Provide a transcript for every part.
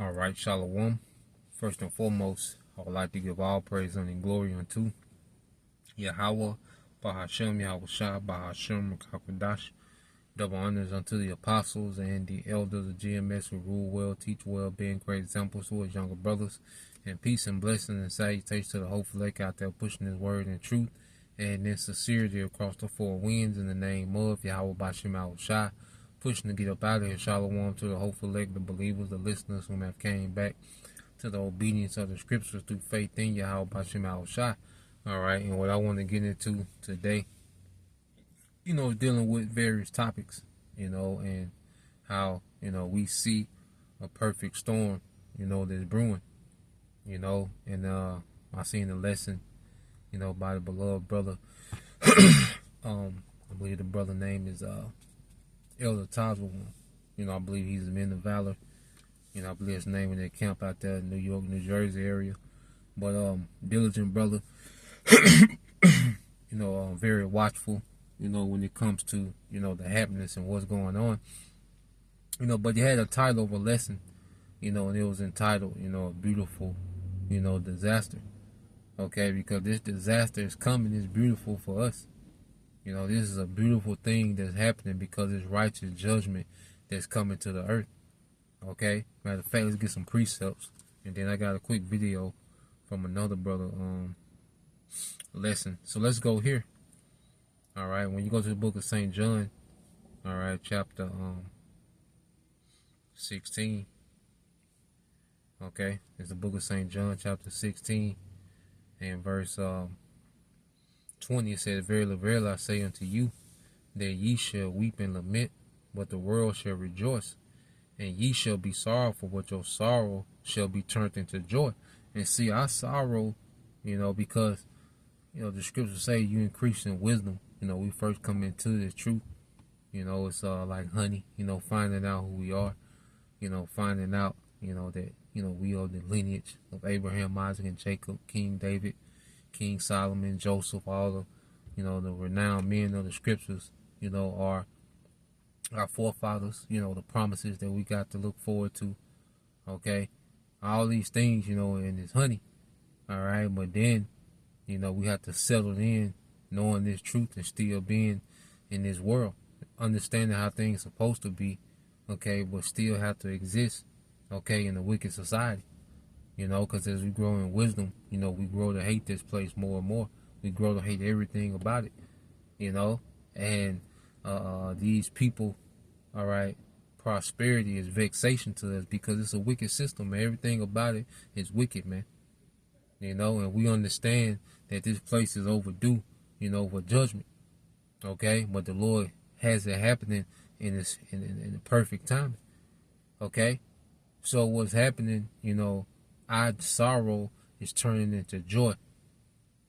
All right, Shalom. First and foremost, I would like to give all praise and glory unto Yahweh, Bahashem, Yahweh Shah, Bahashem, Kakadash. Double honors unto the apostles and the elders of GMS who rule well, teach well, being great examples to his younger brothers. And peace and blessing and salutations to the hopeful lake out there pushing his word in truth and in sincerity across the four winds in the name of Yahweh Bashem Yahweh Shah. Pushing to get up out of here. Shalom to the hopeful elect, the believers, the listeners whom have came back to the obedience of the scriptures through faith in Yahweh Bashem Yahweh Shah. All right, and what I want to get into today, dealing with various topics, and how, we see a perfect storm, that's brewing, and I seen a lesson, by the beloved brother. I believe the brother name is Elder Tazwa. I believe he's a man of valor. I believe his name in their camp out there in New York, New Jersey area. But diligent brother, very watchful, when it comes to, the happiness and what's going on. But he had a title of a lesson, and it was entitled, a beautiful, disaster. Okay, because this disaster is coming, it's beautiful for us. This is a beautiful thing that's happening because it's righteous judgment that's coming to the earth. Okay? Matter of fact, let's get some precepts. And then I got a quick video from another brother lesson. So let's go here. Alright, when you go to the book of St. John, alright, chapter 16. Okay? It's the book of St. John, chapter 16, and verse 20, it says, Verily, verily, I say unto you, that ye shall weep and lament, but the world shall rejoice. And ye shall be sorrowful, but your sorrow shall be turned into joy. And see, our sorrow, because, the scriptures say you increase in wisdom. We first come into the truth. It's like honey, finding out who we are. Finding out, that, we are the lineage of Abraham, Isaac, and Jacob, King David, King Solomon, Joseph, all the, the renowned men of the scriptures, are our forefathers, the promises that we got to look forward to. Okay. All these things, and it's honey. All right. But then, we have to settle in knowing this truth and still being in this world, understanding how things are supposed to be. Okay. But still have to exist. Okay. In a wicked society. Because as we grow in wisdom, we grow to hate this place more and more. We grow to hate everything about it, and these people, all right, prosperity is vexation to us because it's a wicked system, man. Everything about it is wicked, man. And we understand that this place is overdue, for judgment, okay? But the Lord has it happening in the perfect time, okay? So what's happening, our sorrow is turning into joy.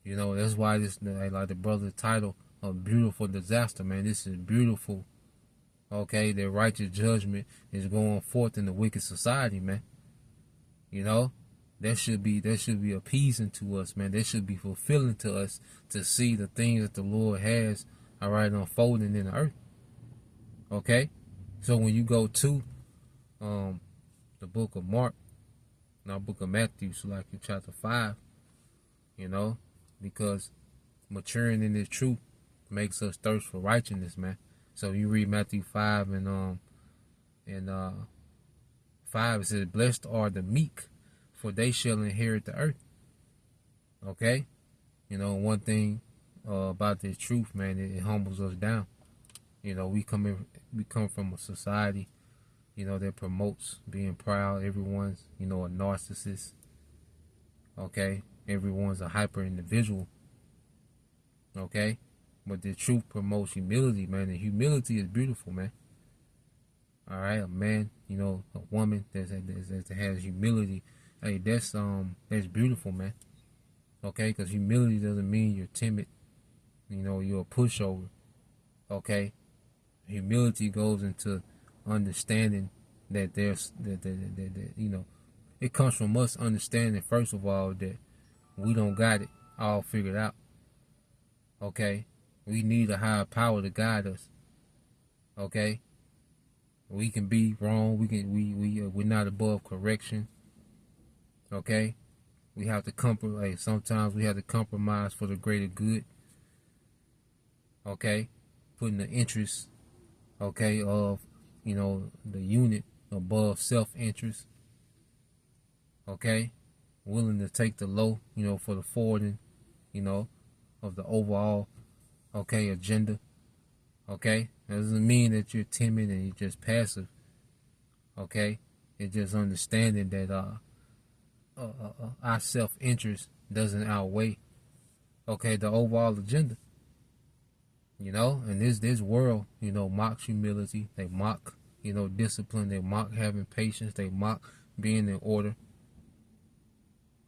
That's why this, like the brother's title, a beautiful disaster, man. This is beautiful. Okay, the righteous judgment is going forth in the wicked society, man. That should be appeasing to us, man. That should be fulfilling to us to see the things that the Lord has, all right, unfolding in the earth. Okay, so when you go to the book of Mark, now book of Matthew, so like in chapter 5, because maturing in this truth makes us thirst for righteousness, man. So you read Matthew 5 and 5, it says, Blessed are the meek, for they shall inherit the earth. Okay? One thing about this truth, man, it humbles us down. We come from a society, that promotes being proud. Everyone's, a narcissist. Okay? Everyone's a hyper individual. Okay? But the truth promotes humility, man. And humility is beautiful, man. All right? A man, a woman that has humility. Hey, that's beautiful, man. Okay? Because humility doesn't mean you're timid. You're a pushover. Okay? Humility goes into understanding that there's that it comes from us understanding first of all that we don't got it all figured out. Okay, we need a higher power to guide us. Okay, We can be wrong. We're not above correction. Okay, we have to compromise. Sometimes we have to compromise for the greater good. Okay, putting the interest, okay, of the unit above self-interest. Okay, willing to take the low, for the forwarding, of the overall, okay, agenda. Okay, that doesn't mean that you're timid and you're just passive. Okay, it's just understanding that our self-interest doesn't outweigh, okay, the overall agenda. And this world, mocks humility. They mock, discipline. They mock having patience. They mock being in order.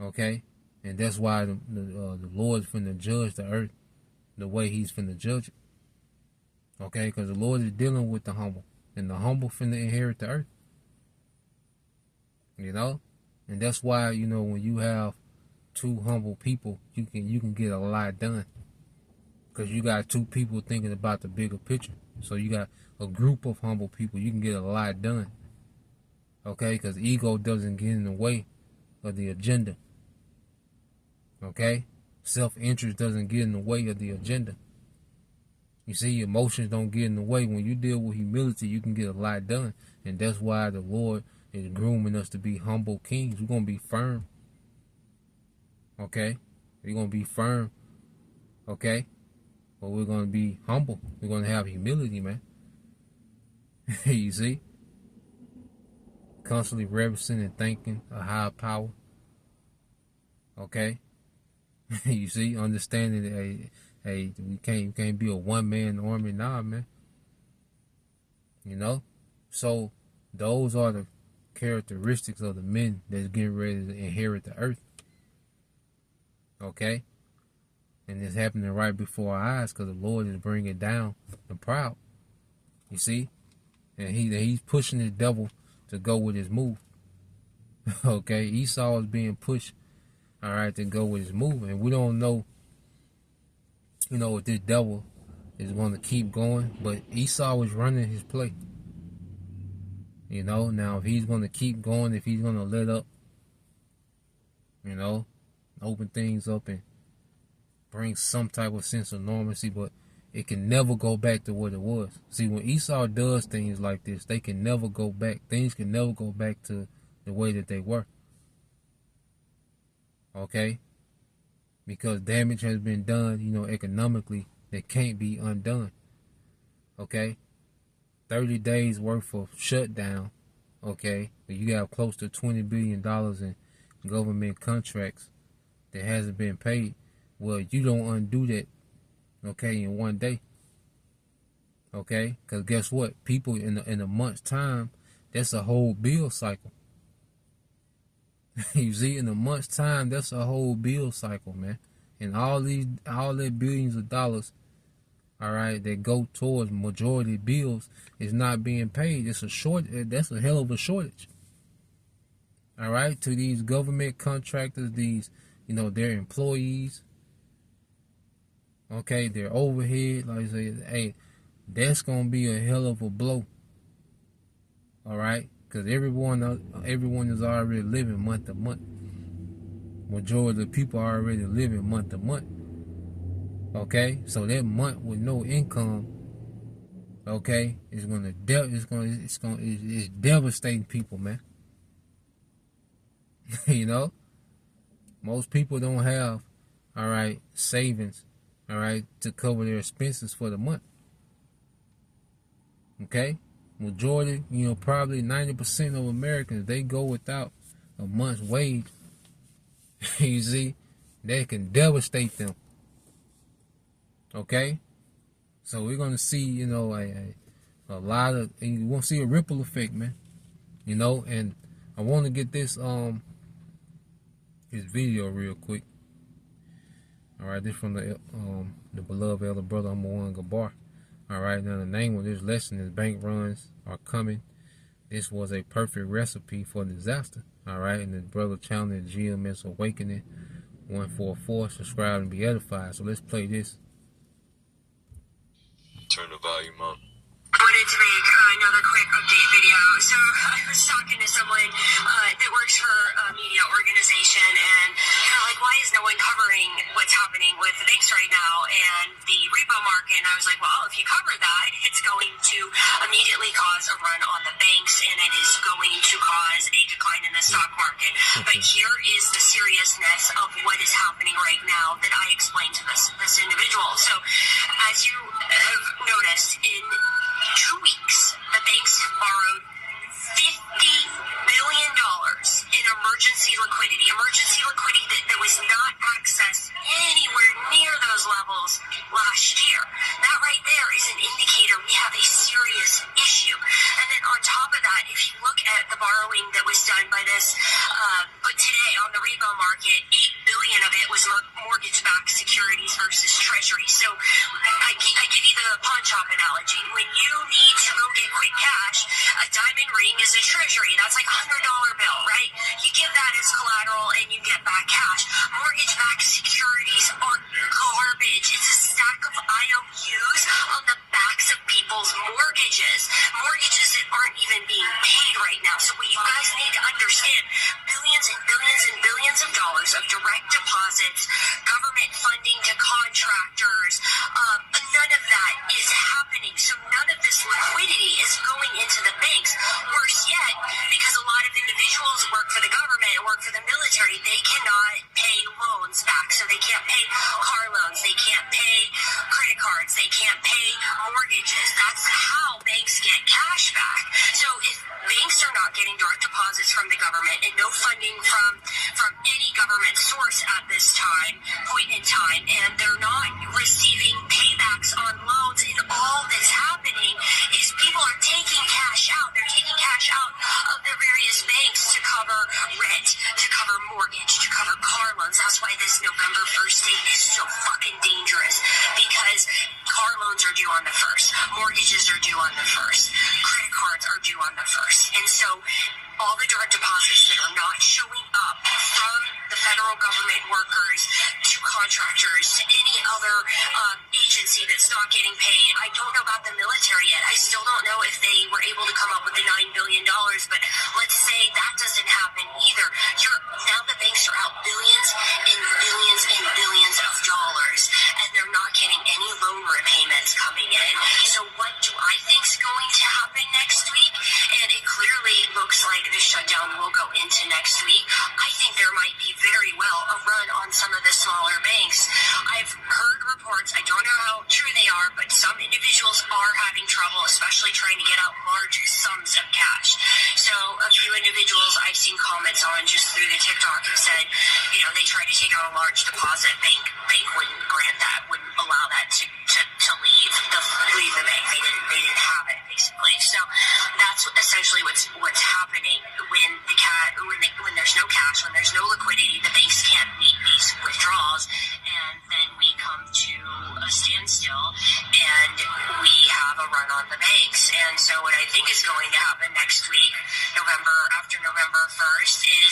Okay, and that's why the Lord's finna judge the earth the way He's finna judge it. Okay, because the Lord is dealing with the humble, and the humble finna inherit the earth. And that's why when you have two humble people, you can get a lot done, because you got two people thinking about the bigger picture. So you got a group of humble people, you can get a lot done. Okay, because ego doesn't get in the way of the agenda. Okay, self-interest doesn't get in the way of the agenda. You see, emotions don't get in the way. When you deal with humility, you can get a lot done. And that's why the Lord is grooming us to be humble kings. We're going to be firm. Okay? We're going to be firm. Okay? But we're going to be humble. We're going to have humility, man. You see? Constantly reverencing and thanking a higher power. Okay? You see? Understanding that, hey, we can't be a one-man army now, man. So those are the characteristics of the men that's getting ready to inherit the earth. Okay, and it's happening right before our eyes, because the Lord is bringing down the proud. You see, and he's pushing the devil to go with his move. Okay, Esau is being pushed, all right, to go with his move, and we don't know. If this devil is going to keep going, but Esau is running his play. Now if he's going to keep going, if he's going to let up, open things up and bring some type of sense of normalcy, but it can never go back to what it was. See, when Esau does things like this, they can never go back. Things can never go back to the way that they were. Okay? Because damage has been done, economically, that can't be undone. Okay? 30 days worth of shutdown. Okay? You got close to $20 billion in government contracts that hasn't been paid. Well, you don't undo that, okay, in one day. Okay? Because guess what? People in a month's time, that's a whole bill cycle. You see, in a month's time, that's a whole bill cycle, man. And all that billions of dollars, all right, that go towards majority bills is not being paid. It's a that's a hell of a shortage. All right, to these government contractors, these, their employees, okay, their overhead, like I say, hey, that's gonna be a hell of a blow. All right, because everyone is already living month to month. Majority of the people are already living month to month. Okay, so that month with no income, okay, it's devastating people, man. Most people don't have, all right, savings, all right, to cover their expenses for the month. Okay, majority, probably 90% of Americans, they go without a month's wage. You see, that can devastate them. Okay, so we're gonna see, a lot of, and you won't see a ripple effect, man. And I want to get this video real quick. All right, this from the beloved elder brother Amon Gabar. All right, now the name of this lesson is "Bank Runs Are Coming." This was a perfect recipe for disaster. All right, and the brother challenged GMS Awakening 144. Subscribe and be edified. So let's play this. Turn the volume up. Wanted to make another quick update was talking to someone that works for a media organization, and they're like, why is no one covering what's happening with the banks right now and the repo market? And I was like, well, if you cover that, it's going to immediately cause a run on the banks, and it is going to cause a decline in the stock market. But here is the seriousness of what is happening right now that I explained to this individual. So as you have noticed, in 2 weeks, the banks have borrowed $50 billion in emergency liquidity that was not accessed anywhere near those levels last year. That right there is an indicator we have a serious issue. And then on top of that, if you look at the borrowing that was done by this, but today on the repo market, $8 billion of it was mortgage-backed securities versus treasury. So I give you the pawn shop analogy. When you need to go get quick cash, a diamond ring is a treasury. That's like a $100 bill, right? You give that as collateral and you get back cash. Mortgage-backed securities are garbage. It's a stack of IOUs on the backs of people's mortgages that aren't even being paid right now. So what you guys need to understand, billions and billions and billions of dollars of direct deposits, government funding to contractors, none of that is happening. So none of this liquidity is going into the banks. Worse yet, because a lot of individuals work for the government, work for the military, they cannot pay loans back. So they can't pay car loans, they can't pay credit cards, they can't pay mortgages. That's how banks get cash back. So if banks are not getting direct deposits from the government and no funding from any government source at this point in time, and they're not receiving paybacks on loans, and all that's happening is people are taking cash out. They're taking cash out of their various banks to cover rent, to cover mortgage, to cover car loans. That's why this November 1st date is so fucking dangerous, because car loans are due on the 1st. Mortgages are due on the 1st. Credit cards are due on the 1st. And so all the direct deposits that are not showing up from the federal government workers to contractors to any other agency that's not getting paid. I don't know about the military yet. I still don't know if they were able to come up with the $9 billion, but let's say that doesn't happen either. Now the banks are out billions and billions and billions of dollars, and they're not getting any loan repayments coming in. So what do I think is going to happen next week? And it clearly looks like the shutdown will go into next week. I think there might be very well a run on some of the smaller banks. I've heard reports, I don't know how true they are, but some individuals are having trouble, especially trying to get out large sums of cash. So a few individuals I've seen comments on just through the TikTok who said, they tried to take out a large deposit. Bank wouldn't grant that, wouldn't allow that to leave the bank. They didn't have it, basically. So that's essentially what's happening when there's no cash, when there's no liquidity. The banks can't meet these withdrawals, and then we come to a standstill, and we have a run on the banks. And so what I think is going to happen next week, after November 1st, is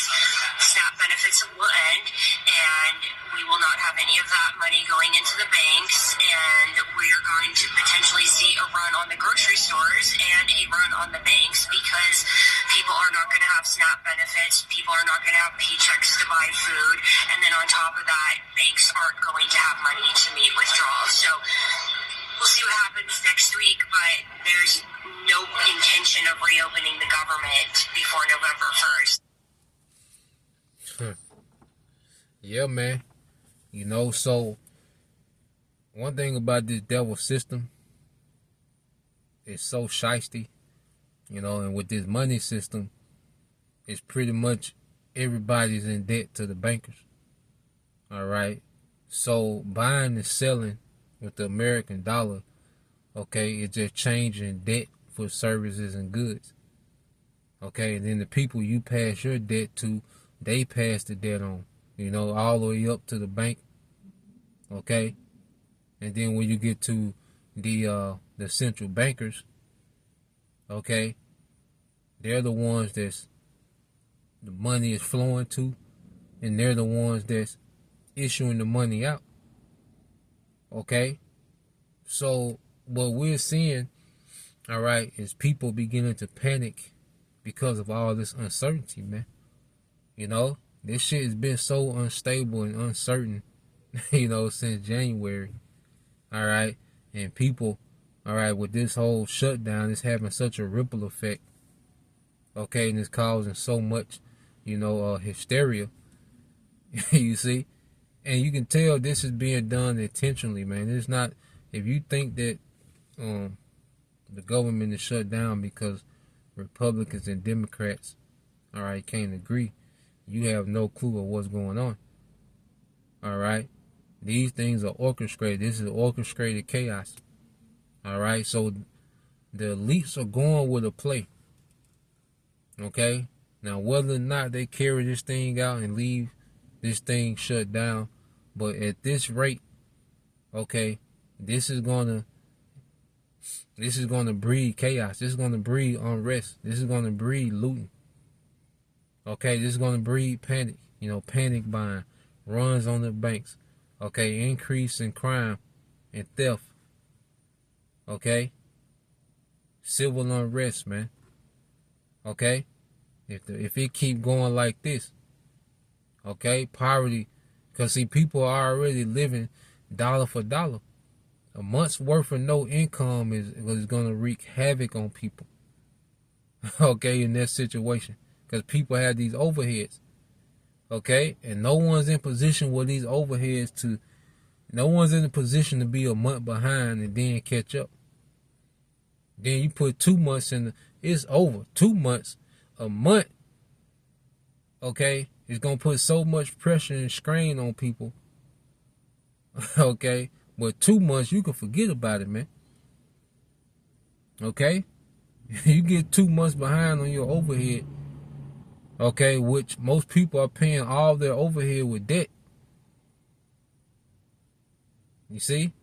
SNAP benefits will end, and we will not have any of that money going into the banks, and we're going to potentially see a run on the grocery stores and a run on the banks, because people are not going to have SNAP benefits, people are not going to have paychecks to buy food, and then on top of that, banks aren't going to have money to meet withdrawals. So we'll see what happens next week, but there's no intention of reopening the government before November 1st. Yeah, man. So one thing about this devil system, it's so shiesty, and with this money system, it's pretty much everybody's in debt to the bankers. All right. So buying and selling with the American dollar, okay, it's just changing debt for services and goods. Okay, and then the people you pass your debt to, they pass the debt on, all the way up to the bank. Okay, and then when you get to the central bankers, okay, they're the ones the money is flowing to, and they're the ones that's issuing the money out. Okay, so what we're seeing, all right, is people beginning to panic, because of all this uncertainty, man. You know, this shit has been so unstable and uncertain, you know, since January. All right. And people, all right, with this whole shutdown, it's having such a ripple effect. Okay. And it's causing so much, you know, hysteria. You see? And you can tell this is being done intentionally, man. It's not, if you think that the government is shut down because Republicans and Democrats, all right, can't agree, you have no clue of what's going on. All right? These things are orchestrated. This is orchestrated chaos. All right? So the elites are going with a play. Okay? Now, whether or not they carry this thing out and leave this thing shut down, but at this rate, okay, this is gonna breed chaos. This is gonna breed unrest. This is gonna breed looting. Okay, this is gonna breed panic. You know, panic buying, runs on the banks. Okay, increase in crime and theft. Okay, civil unrest, man. Okay, if it keep going like this, okay, poverty, because see, people are already living dollar for dollar. A month's worth of no income is going to wreak havoc on people. Okay, in that situation, because people have these overheads. Okay, and no one's in position with these overheads to. No one's in a position to be a month behind and then catch up. Then you put 2 months in, it's over. 2 months, a month. Okay, it's gonna put so much pressure and strain on people. Okay, but 2 months you can forget about it, man. Okay, you get 2 months behind on your overhead. Okay, which most people are paying all their overhead with debt. You see?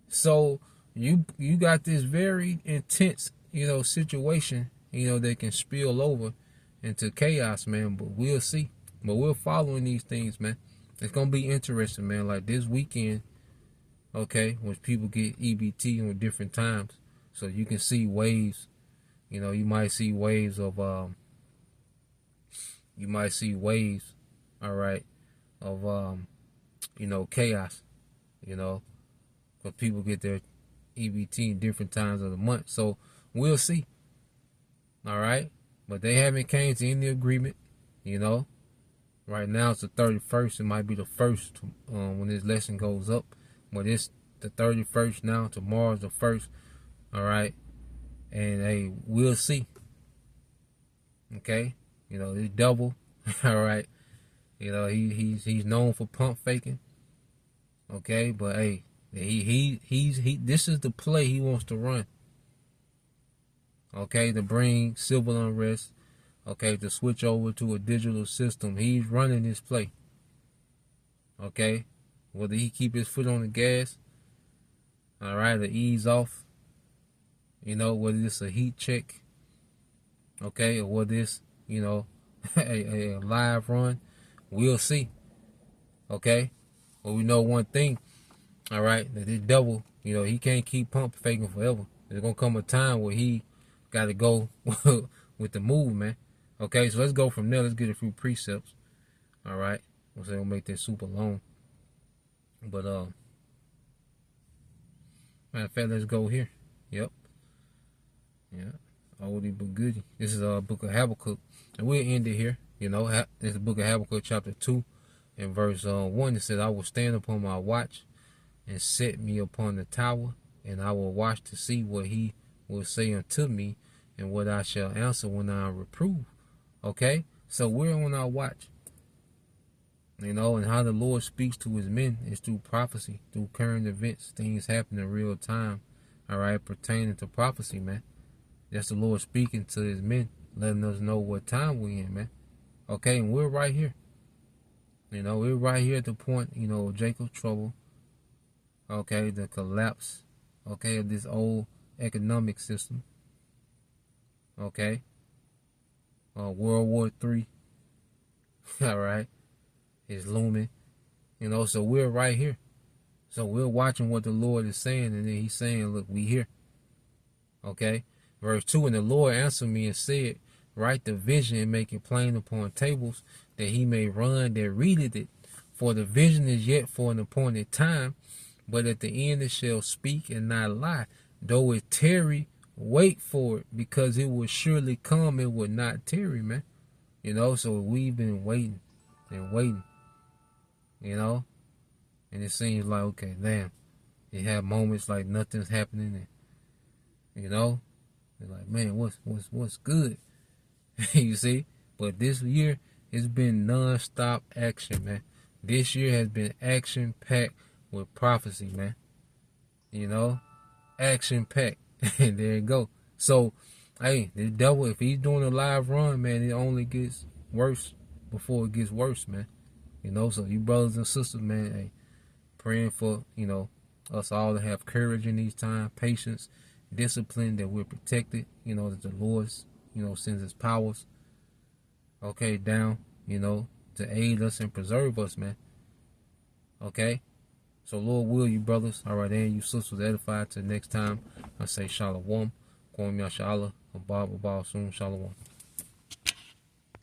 So you got this very intense, you know, situation, you know, that can spill over into chaos, man. But we'll see. But we're following these things, man. It's gonna be interesting, man. Like this weekend, okay, when people get EBT on different times, so you can see waves. You know, you might see waves of all right, of you know, chaos. You know, because people get their EBT in different times of the month. So we'll see. All right, but they haven't came to any agreement. You know, right now it's the 31st. It might be the 1st when this lesson goes up, but it's the 31st now. Tomorrow's the 1st. All right. And hey, we'll see. Okay, you know, it's double. All right, you know, he's known for pump faking. Okay, but hey, he this is the play he wants to run. Okay, to bring civil unrest. Okay, to switch over to a digital system. He's running this play. Okay, whether he keep his foot on the gas, all right, or ease off. You know, whether it's a heat check, okay, or whether it's, you know, a live run, we'll see. Okay, but we know one thing, all right, that this devil, you know, he can't keep pump faking forever. There's gonna come a time where he got to go with the move, man. Okay, so let's go from there. Let's get a few precepts. All right, we'll say we'll make this super long, but matter of fact, let's go here. Yep. Yeah, oldie but goodie. This is book of Habakkuk, and we'll end it here. You know, this is the book of Habakkuk, chapter 2, and verse 1. It says, "I will stand upon my watch, and set me upon the tower, and I will watch to see what he will say unto me, and what I shall answer when I reprove." Okay, so we're on our watch. You know, and how the Lord speaks to his men is through prophecy, through current events, things happen in real time. All right, pertaining to prophecy, man. That's the Lord speaking to his men, letting us know what time we're in, man. Okay, and we're right here. You know, we're right here at the point, you know, Jacob's trouble. Okay, the collapse, okay, of this old economic system. Okay. World War III. All right. Is looming. You know, so we're right here. So we're watching what the Lord is saying, and then he's saying, look, we here. Okay. Verse 2, and the Lord answered me and said, write the vision and make it plain upon tables, that he may run that readeth it. For the vision is yet for an appointed time, but at the end it shall speak and not lie. Though it tarry, wait for it, because it will surely come, it will not tarry, man. You know, so we've been waiting and waiting, you know, and it seems like, okay, damn, you have moments like nothing's happening, and, you know, it's like, man, what's good? You see? But this year, it's been non-stop action, man. This year has been action-packed with prophecy, man. You know? Action-packed. And there you go. So, hey, the devil, if he's doing a live run, man, it only gets worse before it gets worse, man. You know? So, you brothers and sisters, man, hey, praying for, you know, us all to have courage in these times, patience, discipline, that we're protected, you know, that the Lord's, you know, sends his powers, okay, down, you know, to aid us and preserve us, man. Okay? So, Lord will, you brothers, all right, and you sisters, edified. Till next time, I say shalom, kwam yashala, abab, soon, shalom.